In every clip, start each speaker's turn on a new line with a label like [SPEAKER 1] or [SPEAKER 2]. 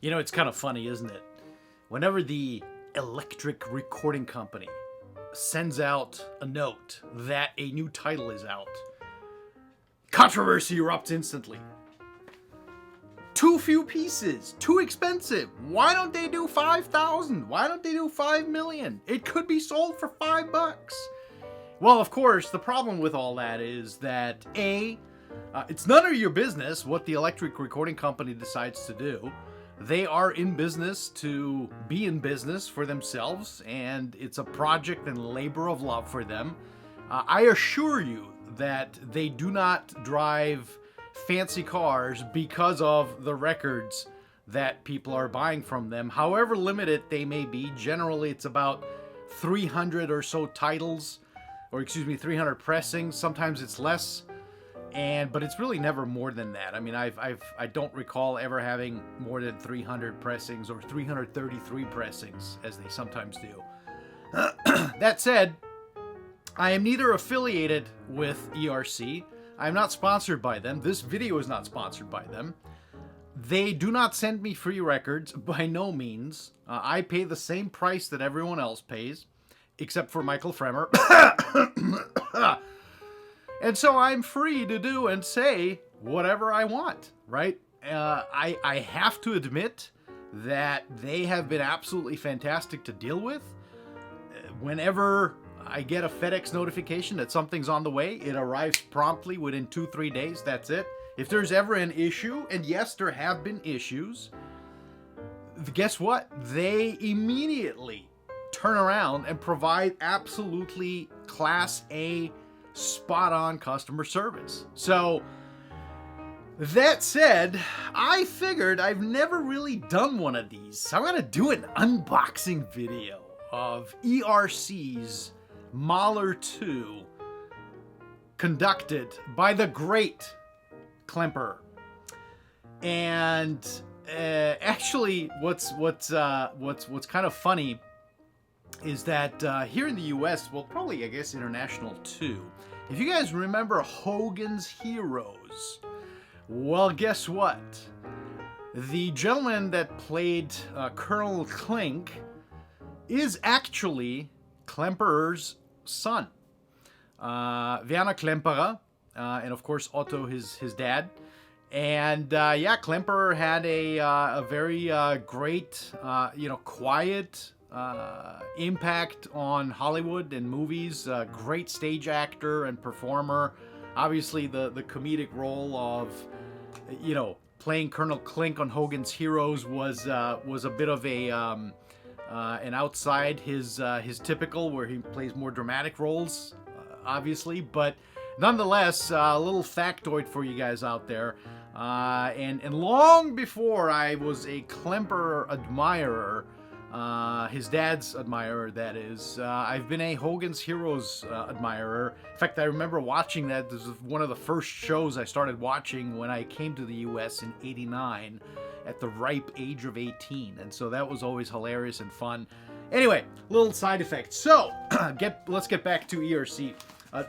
[SPEAKER 1] You know, it's kind of funny, isn't it? Whenever the electric recording company sends out a note that a new title is out, controversy erupts instantly. Too few pieces, too expensive. Why don't they do 5,000? Why don't they do 5 million? It could be sold for $5. Well, of course, the problem with all that is that it's none of your business what the electric recording company decides to do. They are in business to be in business for themselves, and it's a project and labor of love for them. I assure you that they do not drive fancy cars because of the records that people are buying from them, however limited they may be. Generally, it's about 300 or so titles, or 300 pressings. Sometimes it's less. But it's really never more than that. I mean, I don't recall ever having more than 300 pressings or 333 pressings, as they sometimes do. That said, I am neither affiliated with ERC. I'm not sponsored by them. This video is not sponsored by them. They do not send me free records, by no means. I pay the same price that everyone else pays, except for Michael Fremmer. And so I'm free to do and say whatever I want, right? I have to admit that they have been absolutely fantastic to deal with. Whenever I get a FedEx notification that something's on the way, it arrives promptly within 2-3 days. That's it. If there's ever an issue, and yes, there have been issues, guess what? They immediately turn around and provide absolutely Class A spot-on customer service. So that said, I figured I've never really done one of these, so I'm gonna do an unboxing video of ERC's Mahler 2, conducted by the great Klemperer. And actually, what's kind of funny is that here in the U.S., well, probably I guess international too. If you guys remember Hogan's Heroes, well, guess what? The gentleman that played Colonel Klink is actually Klemperer's son, Werner Klemperer, and of course Otto, his dad. And yeah, Klemperer had a very great, quiet impact on Hollywood and movies. Great stage actor and performer. Obviously, the comedic role of, playing Colonel Klink on Hogan's Heroes was a bit of an outside his typical, where he plays more dramatic roles, obviously. But nonetheless, a little factoid for you guys out there. And long before I was a Klemperer admirer, his dad's admirer, that is, I've been a Hogan's Heroes admirer. In fact, I remember watching that. This was one of the first shows I started watching when I came to the U.S. in '89 at the ripe age of 18. And so that was always hilarious and fun. Anyway, little side effect. So, let's get back to ERC.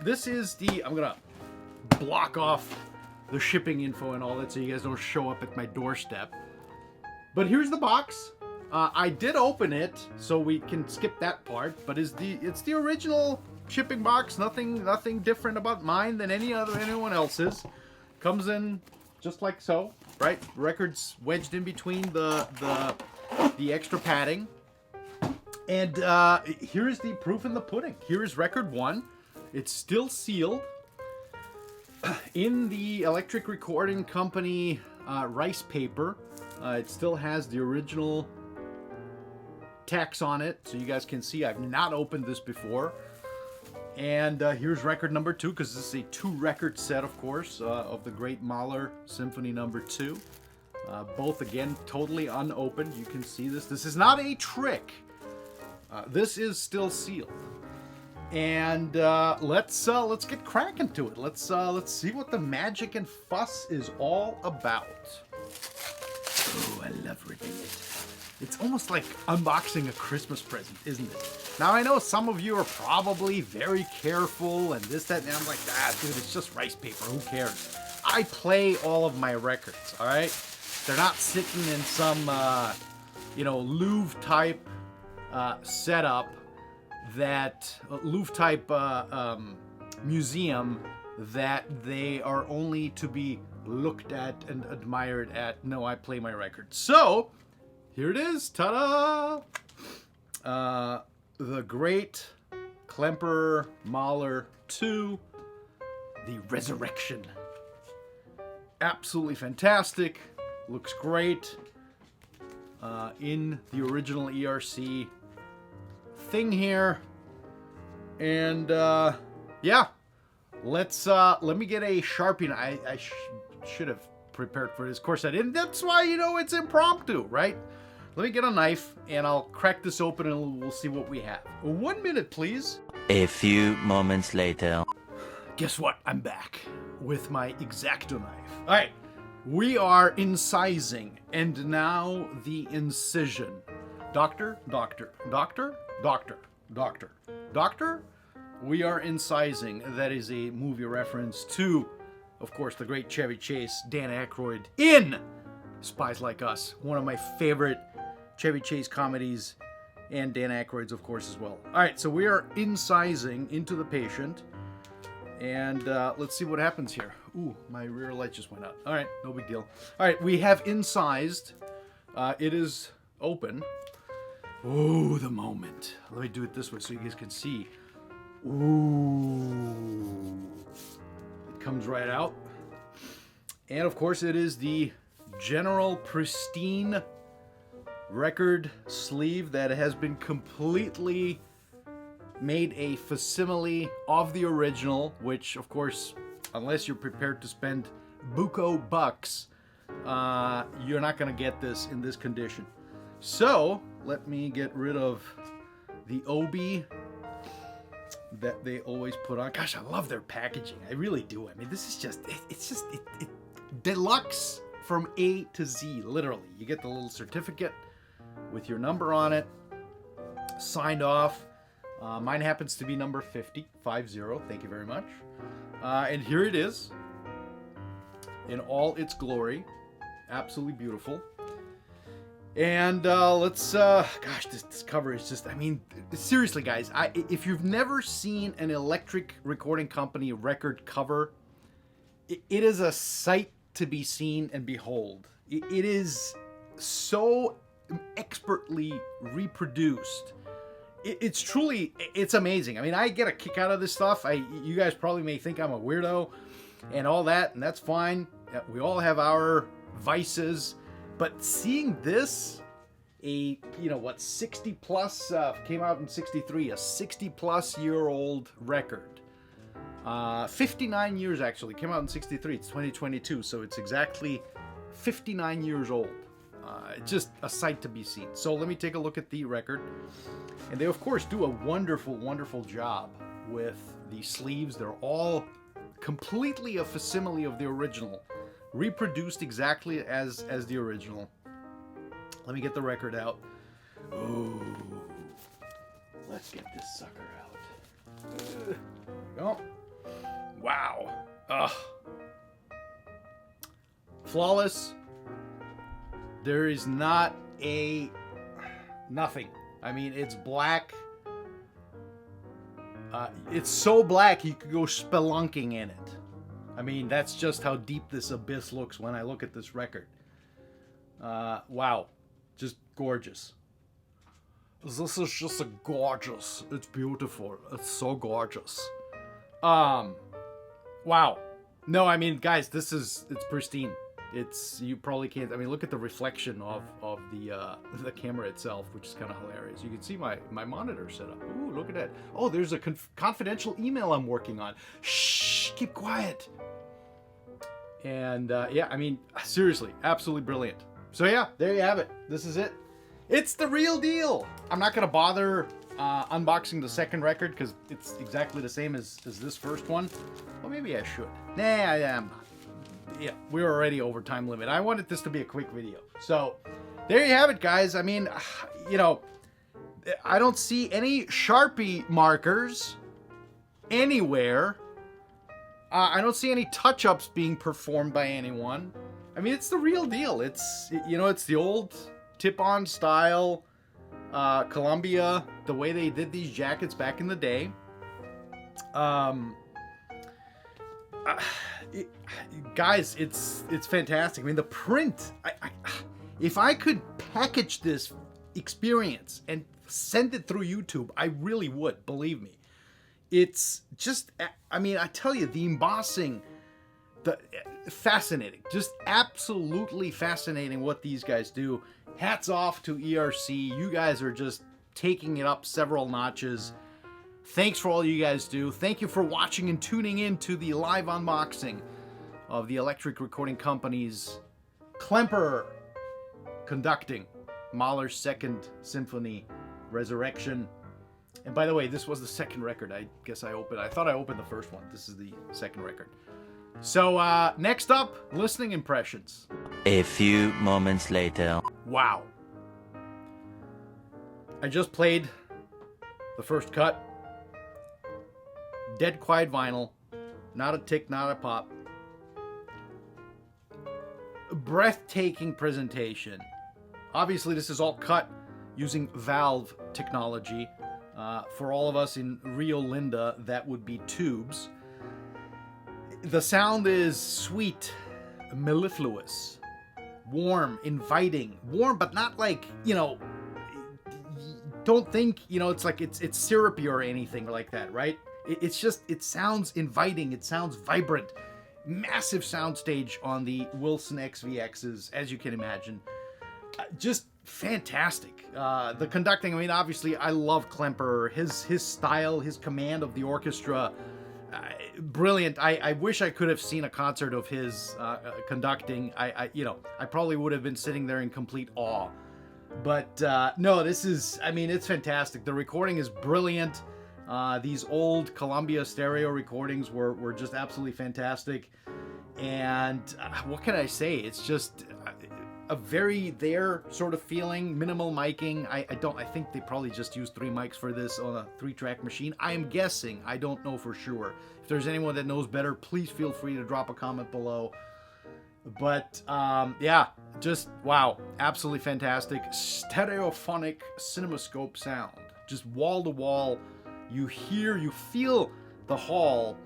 [SPEAKER 1] This is I'm going to block off the shipping info and all that so you guys don't show up at my doorstep. But here's the box. I did open it, so we can skip that part. But it's the original shipping box. Nothing different about mine than anyone else's. Comes in just like so, right? Records wedged in between the extra padding. And here is the proof in the pudding. Here is record 1. It's still sealed in the Electric Recording Company rice paper. It still has the original tax on it, so you guys can see I've not opened this before. And here's record number 2, because this is a 2-record set, of course, of the great Mahler Symphony number 2. Both, again, totally unopened. You can see this. This is not a trick. This is still sealed. And let's get cracking to it. Let's see what the magic and fuss is all about. Oh, I love ripping it. It's almost like unboxing a Christmas present, isn't it? Now, I know some of you are probably very careful and this, that, and I'm like, dude, it's just rice paper. Who cares? I play all of my records, all right? They're not sitting in some, Louvre type setup, that Louvre type museum that they are only to be looked at and admired at. No, I play my record. So here it is. Ta-da! The great Klemperer Mahler 2, the Resurrection. Absolutely fantastic. Looks great. In the original ERC thing here. And yeah, let me get a Sharpie. I should have prepared for this. Of course I didn't. That's why, it's impromptu, right? Let me get a knife and I'll crack this open and we'll see what we have. 1 minute, please.
[SPEAKER 2] A few moments later.
[SPEAKER 1] Guess what? I'm back with my X-Acto knife. All right, we are incising, and now the incision. Doctor. We are incising. That is a movie reference to, of course, the great Chevy Chase, Dan Aykroyd in Spies Like Us. One of my favorite Chevy Chase comedies, and Dan Aykroyd's, of course, as well. All right, so we are incising into the patient, and let's see what happens here. Ooh, my rear light just went out. All right, no big deal. All right, we have incised. It is open. Oh, the moment. Let me do it this way so you guys can see. Ooh. It comes right out. And, of course, it is the general pristine record sleeve that has been completely made a facsimile of the original, which, of course, unless you're prepared to spend buco bucks, you're not going to get this in this condition. So, let me get rid of the obi that they always put on. Gosh, I love their packaging. I really do. I mean, this is just, it's deluxe from A to Z, literally. You get the little certificate with your number on it, signed off. Mine happens to be number 50. Thank you very much. And here it is in all its glory. Absolutely beautiful. And let's, gosh, this cover is just, I mean, seriously, guys, if you've never seen an electric recording company record cover, it is a sight to be seen and behold. It is so expertly reproduced. It's truly, it's amazing. I mean, I get a kick out of this stuff. You guys probably may think I'm a weirdo and all that, and that's fine. We all have our vices. But seeing this, 60 plus, came out in 63, a 60 plus year old record. 59 years actually, came out in 63, it's 2022, so it's exactly 59 years old. It's just a sight to be seen. So let me take a look at the record. And they, of course, do a wonderful, wonderful job with the sleeves. They're all completely a facsimile of the original, reproduced exactly as the original. Let me get the record out. Ooh. Let's get this sucker out. Oh. Wow. Ugh. Flawless. There is not nothing. I mean, it's black. It's so black you could go spelunking in it. I mean, that's just how deep this abyss looks when I look at this record. Wow. Just gorgeous. This is just gorgeous. It's beautiful. It's so gorgeous. Wow. No, I mean, guys, it's pristine. You probably can't, I mean, look at the reflection of the camera itself, which is kind of hilarious. You can see my monitor set up. Ooh, look at that. Oh, there's a confidential email I'm working on. Shh, keep quiet. And yeah, I mean, seriously, absolutely brilliant. So yeah, there you have it. This is it. It's the real deal. I'm not going to bother unboxing the second record because it's exactly the same as this first one. Well, maybe I should. Nah, I am not. Yeah, we're already over time limit. I wanted this to be a quick video. So there you have it, guys. I mean, I don't see any Sharpie markers anywhere. I don't see any touch-ups being performed by anyone. I mean, it's the real deal. It's, you know, it's the old tip-on style Columbia, the way they did these jackets back in the day. Guys, it's fantastic. I mean, the print. If I could package this experience and send it through YouTube, I really would. Believe me. It's just. I mean, I tell you, the embossing, fascinating. Just absolutely fascinating what these guys do. Hats off to ERC. You guys are just taking it up several notches. Thanks for all you guys do. Thank you for watching and tuning in to the live unboxing of the Electric Recording Company's Klemperer conducting Mahler's Second Symphony Resurrection. And by the way, this was the second record. I guess I thought I opened the first one. This is the second record. So next up, listening impressions.
[SPEAKER 2] A few moments later.
[SPEAKER 1] Wow. I just played the first cut. Dead quiet vinyl. Not a tick, not a pop. Breathtaking presentation. Obviously, this is all cut using valve technology. For all of us in Rio Linda, that would be tubes. The sound is sweet, mellifluous, warm, inviting. Warm, but not like, you know, don't think, you know, it's like it's syrupy or anything like that, right? It's just, it sounds inviting. It sounds vibrant. Massive soundstage on the Wilson XVXs, as you can imagine. Just fantastic. The conducting, I mean, obviously, I love Klemperer. His style, his command of the orchestra, brilliant. I wish I could have seen a concert of his conducting. You know, I probably would have been sitting there in complete awe. But no, this is, I mean, it's fantastic. The recording is brilliant. These old Columbia stereo recordings were just absolutely fantastic. And what can I say? It's just a very there sort of feeling, minimal miking. I think they probably just used 3 mics for this on a 3-track machine. I am guessing. I don't know for sure. If there's anyone that knows better, please feel free to drop a comment below. But yeah, just wow, absolutely fantastic. Stereophonic cinemascope sound, just wall to wall. You hear, you feel the hall,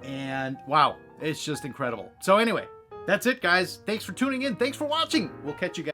[SPEAKER 1] and wow, it's just incredible. So anyway, that's it, guys. Thanks for tuning in. Thanks for watching. We'll catch you guys.